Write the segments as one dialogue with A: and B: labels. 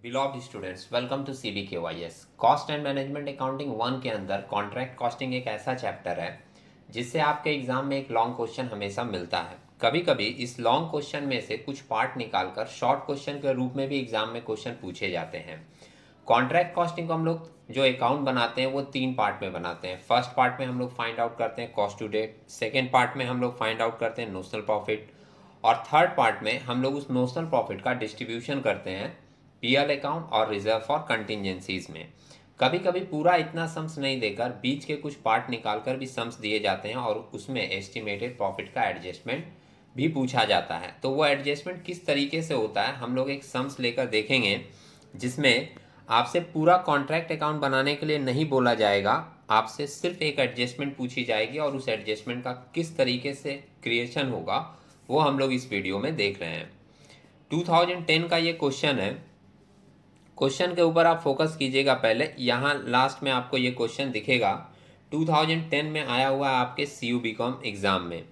A: बिलॉव्ड students, welcome to CBKYS। Cost and management accounting 1 के अंदर contract costing एक ऐसा चैप्टर है जिससे आपके एग्जाम में एक लॉन्ग क्वेश्चन हमेशा मिलता है। कभी कभी इस लॉन्ग क्वेश्चन में से कुछ पार्ट निकालकर शॉर्ट क्वेश्चन के रूप में भी एग्जाम में क्वेश्चन पूछे जाते हैं। कॉन्ट्रैक्ट कॉस्टिंग को हम लोग जो अकाउंट बनाते हैं वो 3 पार्ट में बनाते हैं। फर्स्ट पार्ट में हम लोग फाइंड आउट करते हैं cost to date, second part में हम लोग फाइंड आउट करते हैं नोशनल प्रॉफिट, और थर्ड पार्ट में हम लोग उस नोशनल प्रॉफिट का डिस्ट्रीब्यूशन करते हैं पीएल अकाउंट और रिजर्व फॉर कंटिजेंसीज में। कभी कभी पूरा इतना सम्स नहीं देकर बीच के कुछ पार्ट निकालकर भी सम्स दिए जाते हैं और उसमें एस्टिमेटेड प्रॉफिट का एडजस्टमेंट भी पूछा जाता है। तो वो एडजस्टमेंट किस तरीके से होता है हम लोग एक सम्स लेकर देखेंगे, जिसमें आपसे पूरा कॉन्ट्रैक्ट अकाउंट बनाने के लिए नहीं बोला जाएगा, आपसे सिर्फ एक एडजस्टमेंट पूछी जाएगी और उस एडजस्टमेंट का किस तरीके से क्रिएशन होगा वो हम लोग इस वीडियो में देख रहे हैं। 2010 का ये क्वेश्चन है। क्वेश्चन के ऊपर आप फोकस कीजिएगा। पहले यहाँ लास्ट में आपको ये क्वेश्चन दिखेगा, 2010 में आया हुआ है आपके CU/BCom एग्जाम में।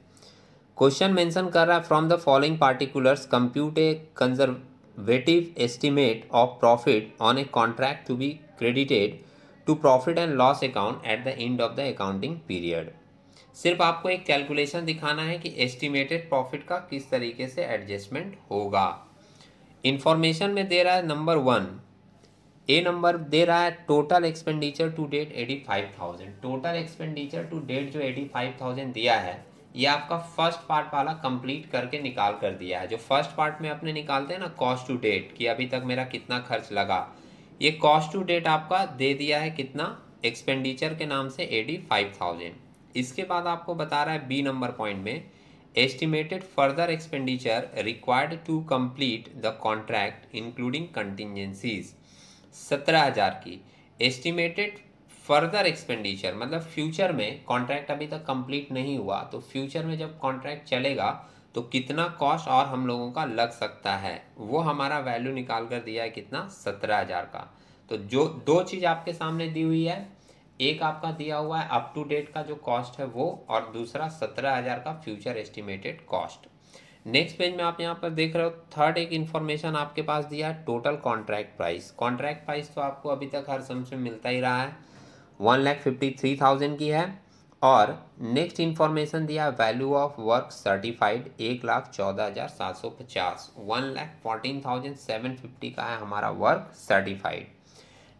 A: क्वेश्चन मेंशन कर रहा है from the following particulars compute a conservative estimate of profit on a contract to be credited to profit and loss account at the end of the accounting period. सिर्फ आपको एक calculation दिखाना है कि estimated profit का किस तरीके से एडजस्टमेंट होगा। इंफॉर्मेशन में दे रहा है नंबर 1, ए नंबर दे रहा है total expenditure to date 85,000। Total expenditure to date जो 85,000 दिया है ये आपका फर्स्ट पार्ट वाला कंप्लीट करके निकाल कर दिया है। जो फर्स्ट पार्ट में अपने निकालते हैं ना कॉस्ट टू डेट कि अभी तक मेरा कितना खर्च लगा, ये कॉस्ट टू डेट आपका दे दिया है कितना एक्सपेंडिचर के नाम से 85,000। इसके बाद आपको बता रहा है बी नंबर पॉइंट में estimated further expenditure required to complete the contract including contingencies 17,000 की। एस्टिमेटेड फर्दर एक्सपेंडिचर मतलब फ्यूचर में कॉन्ट्रैक्ट अभी तक कंप्लीट नहीं हुआ तो फ्यूचर में जब कॉन्ट्रैक्ट चलेगा तो कितना कॉस्ट और हम लोगों का लग सकता है वो हमारा वैल्यू निकाल कर दिया है कितना 17,000 का। तो जो दो चीज़ आपके सामने दी हुई है, एक आपका दिया हुआ है अप टू डेट का जो कॉस्ट है वो, और दूसरा 17,000 का future estimated cost. Next page में आप यहाँ पर देख रहे हो थर्ड एक इन्फॉर्मेशन आपके पास दिया है total contract price. Contract price तो आपको अभी तक हर सम से मिलता ही रहा है, 1,53,000 की है। और नेक्स्ट इन्फॉर्मेशन दिया है वैल्यू ऑफ वर्क सर्टिफाइड 1,14,750, 1,14,750 का है हमारा work certified.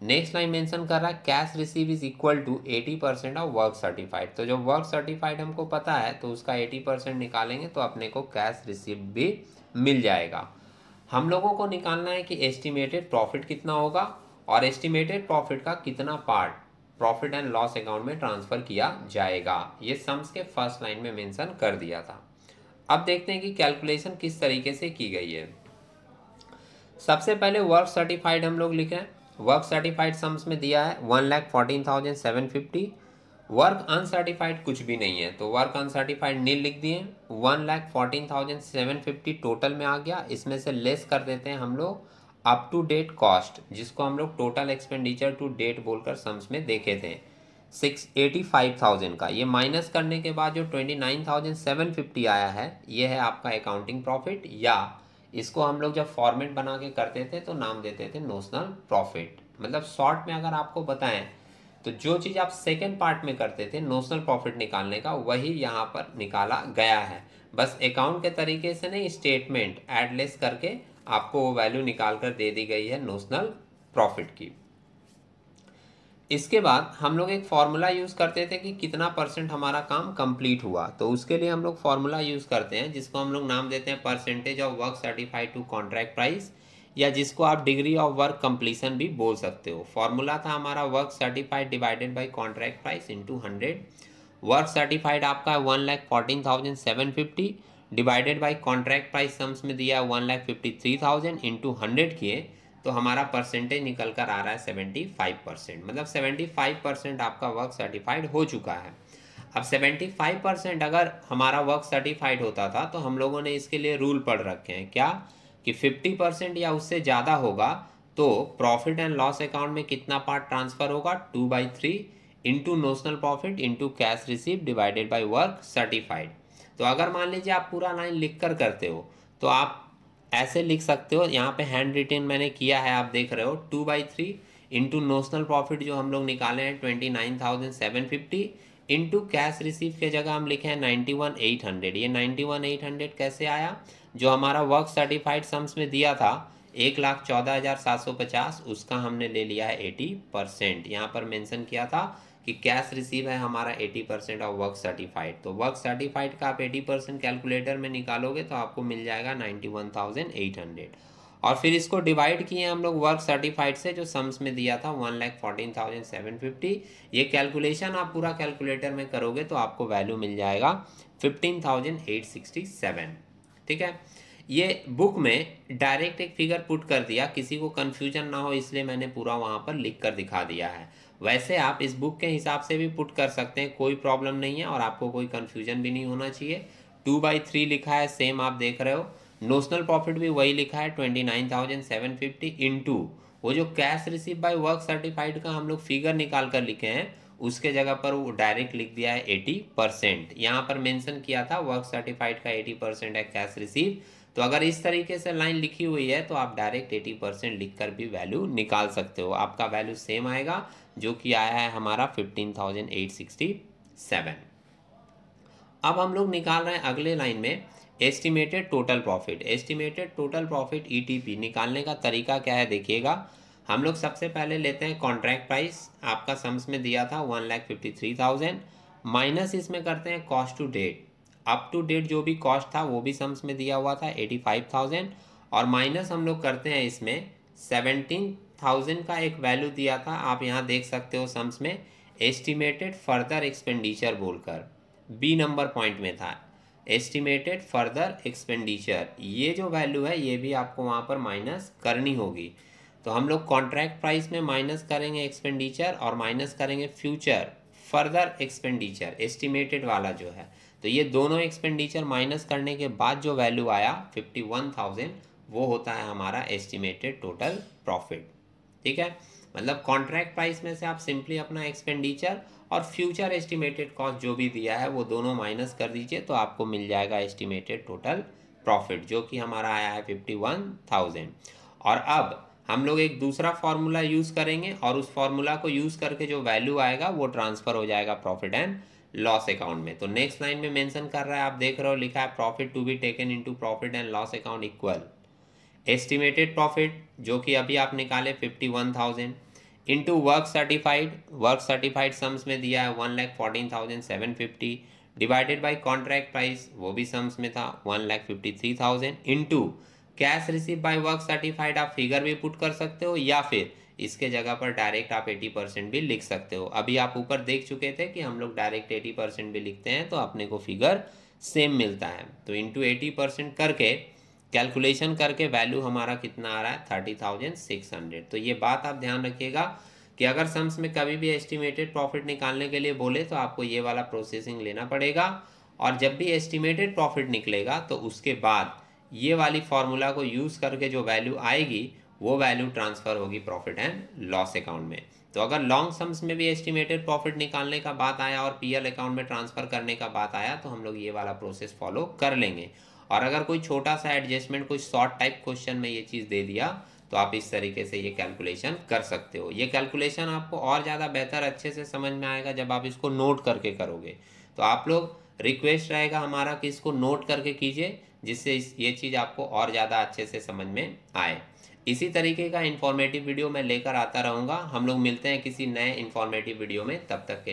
A: Next line mention कर रहा है cash receive is equal to 80% of work certified. तो जो वर्क सर्टिफाइड हमको पता है तो उसका 80% निकालेंगे तो अपने को कैश रिसीव भी मिल जाएगा। हम लोगों को निकालना है कि एस्टिमेटेड प्रॉफिट कितना होगा और एस्टिमेटेड प्रॉफिट का कितना part profit and loss account में ट्रांसफर किया जाएगा। ये सम्स के फर्स्ट लाइन में मेंशन कर दिया था। अब देखते हैं कि कैलकुलेशन किस तरीके से की गई है। सबसे पहले वर्क सर्टिफाइड हम लोग लिखें। वर्क सर्टिफाइड सम्स में दिया है 1,14,750। वर्क अनसर्टिफाइड कुछ भी नहीं है तो वर्क अनसर्टिफाइड नील लिख दिए। 1,14,750 टोटल में आ गया। इसमें से लेस कर देते हैं हम लोग अप टू डेट कॉस्ट, जिसको हम लोग टोटल एक्सपेंडिचर टू डेट बोलकर सम्स में देखे थे 685,000 का। ये माइनस करने के बाद जो 29,750 आया है ये है आपका अकाउंटिंग प्रॉफिट, या इसको हम लोग जब फॉर्मेट बना के करते थे तो नाम देते थे नोशनल प्रॉफिट। मतलब शॉर्ट में अगर आपको बताएं तो जो चीज़ आप सेकेंड पार्ट में करते थे नोशनल प्रॉफिट निकालने का वही यहाँ पर निकाला गया है। बस अकाउंट के तरीके से नहीं, स्टेटमेंट एड लेस करके आपको वो वैल्यू निकाल कर दे दी गई है नोशनल प्रॉफिट की। इसके बाद हम लोग एक फॉर्मूला यूज़ करते थे कि कितना परसेंट हमारा काम कंप्लीट हुआ। तो उसके लिए हम लोग फॉर्मूला यूज़ करते हैं जिसको हम लोग नाम देते हैं percentage of work certified to contract price, या जिसको आप डिग्री ऑफ वर्क कंप्लीशन भी बोल सकते हो। फॉर्मूला था हमारा work certified divided by contract price into 100। Work certified आपका 1,14,750 divided by contract price sums में दिया 1,53,000 इंटू 100 किए तो हमारा परसेंटेज निकल कर आ रहा है 75%। मतलब 75% आपका वर्क सर्टिफाइड हो चुका है। अब 75% अगर हमारा वर्क सर्टिफाइड होता था तो हम लोगों ने इसके लिए रूल पढ़ रखे हैं क्या, कि 50% या उससे ज़्यादा होगा तो प्रॉफिट एंड लॉस अकाउंट में कितना पार्ट ट्रांसफ़र होगा 2/3 into notional profit into cash receive divided by work certified. तो अगर मान लीजिए आप पूरा लाइन लिख कर करते हो तो आप ऐसे लिख सकते हो, यहाँ पे हैंड रिटेन मैंने किया है, आप देख रहे हो 2/3 इंटू नोशनल प्रॉफिट जो हम लोग निकाले हैं 29,750 इंटू कैश रिसीव के जगह हम लिखे हैं 91,800। ये 91,800 कैसे आया? जो हमारा वर्क सर्टिफाइड सम्स में दिया था 1,14,750, उसका हमने ले लिया है 80%। यहाँ पर मेंशन किया था कि कैश रिसीव है हमारा 80% ऑफ वर्क सर्टिफाइड, तो वर्क सर्टिफाइड का आप 80% कैलकुलेटर में निकालोगे तो आपको मिल जाएगा 91,800। और फिर इसको डिवाइड किए हम लोग वर्क सर्टिफाइड से जो सम्स में दिया था 1,14,750। ये कैलकुलेशन आप पूरा कैलकुलेटर में करोगे तो आपको वैल्यू मिल जाएगा 15,867। ठीक है, ये बुक में डायरेक्ट एक फिगर पुट कर दिया, किसी को कन्फ्यूजन ना हो इसलिए मैंने पूरा वहाँ पर लिख कर दिखा दिया है। वैसे आप इस बुक के हिसाब से भी पुट कर सकते हैं, कोई प्रॉब्लम नहीं है और आपको कोई कन्फ्यूजन भी नहीं होना चाहिए। 2/3 लिखा है, सेम आप देख रहे हो। नोशनल प्रॉफिट भी वही लिखा है 29,750 इंटू वो जो cash receive by work certified का हम लोग फिगर निकाल कर लिखे हैं, उसके जगह पर वो डायरेक्ट लिख दिया है 80%। यहाँ पर मेंशन किया था वर्क सर्टिफाइड का 80% है कैश रिसीव, तो अगर इस तरीके से लाइन लिखी हुई है तो आप डायरेक्ट 80% लिखकर भी वैल्यू निकाल सकते हो। आपका वैल्यू सेम आएगा जो कि आया है हमारा 15,867। अब हम लोग निकाल रहे हैं अगले लाइन में estimated total profit. Estimated total profit ETP निकालने का तरीका क्या है देखिएगा। हम लोग सबसे पहले लेते हैं कॉन्ट्रैक्ट प्राइस, आपका सम्स में दिया था 1,53,000, माइनस इसमें करते हैं cost to date. Up to date जो भी कॉस्ट था वो भी सम्स में दिया हुआ था 85,000, और माइनस हम लोग करते हैं इसमें 17,000 का एक वैल्यू दिया था, आप यहाँ देख सकते हो सम्स में एस्टिमेटेड फर्दर एक्सपेंडिचर बोलकर बी नंबर पॉइंट में था एस्टिमेटेड फर्दर एक्सपेंडिचर। ये जो वैल्यू है ये भी आपको वहाँ पर माइनस करनी होगी। तो हम लोग कॉन्ट्रैक्ट प्राइस में माइनस करेंगे एक्सपेंडिचर और माइनस करेंगे फ्यूचर फर्दर एक्सपेंडिचर एस्टिमेटेड वाला जो है। तो ये दोनों एक्सपेंडिचर माइनस करने के बाद जो वैल्यू आया 51,000 वो होता है हमारा एस्टिमेटेड टोटल प्रॉफिट। ठीक है, मतलब कॉन्ट्रैक्ट प्राइस में से आप सिंपली अपना एक्सपेंडिचर और फ्यूचर एस्टिमेटेड कॉस्ट जो भी दिया है वो दोनों माइनस कर दीजिए तो आपको मिल जाएगा एस्टिमेटेड टोटल प्रॉफिट जो कि हमारा आया है 51,000। और अब हम लोग एक दूसरा फार्मूला यूज़ करेंगे और उस फार्मूला को यूज़ करके जो वैल्यू आएगा वो ट्रांसफ़र हो जाएगा प्रॉफिट एंड लॉस अकाउंट में। तो नेक्स्ट लाइन में मेंशन कर रहा है, आप देख रहे हो लिखा है profit to be taken into profit and loss account equal estimated profit जो कि अभी आप निकाले 51,000 इंटू वर्क सर्टिफाइड सम्स में दिया है 1,14,750 डिवाइडेड बाय कॉन्ट्रैक्ट प्राइस वो भी सम्स में था 1,53,000 into cash receive by work certified. आप फिगर भी पुट कर सकते हो या फिर इसके जगह पर डायरेक्ट आप 80% भी लिख सकते हो। अभी आप ऊपर देख चुके थे कि हम लोग डायरेक्ट 80% भी लिखते हैं तो अपने को फिगर सेम मिलता है। तो इंटू 80% करके कैलकुलेशन करके वैल्यू हमारा कितना आ रहा है 30,600। तो ये बात आप ध्यान रखिएगा कि अगर सम्स में कभी भी एस्टिमेटेड प्रॉफिट निकालने के लिए बोले तो आपको ये वाला प्रोसेसिंग लेना पड़ेगा, और जब भी एस्टिमेटेड प्रॉफिट निकलेगा तो उसके बाद ये वाली फॉर्मूला को यूज़ करके जो वैल्यू आएगी वो वैल्यू ट्रांसफ़र होगी प्रॉफिट एंड लॉस अकाउंट में। तो अगर लॉन्ग सम्स में भी एस्टिमेटेड प्रॉफिट निकालने का बात आया और पीएल अकाउंट में ट्रांसफ़र करने का बात आया तो हम लोग ये वाला प्रोसेस फॉलो कर लेंगे। और अगर कोई छोटा सा एडजस्टमेंट कोई शॉर्ट टाइप क्वेश्चन में ये चीज़ दे दिया तो आप इस तरीके से ये कैलकुलेशन कर सकते हो। ये कैलकुलेशन आपको और ज़्यादा बेहतर अच्छे से समझ में आएगा जब आप इसको नोट करके करोगे। तो आप लोग रिक्वेस्ट रहेगा हमारा कि इसको नोट करके कीजिए जिससे ये चीज़ आपको और ज़्यादा अच्छे से समझ में आए। इसी तरीके का इन्फॉर्मेटिव वीडियो मैं लेकर आता रहूँगा। हम लोग मिलते हैं किसी नए इन्फॉर्मेटिव वीडियो में, तब तक के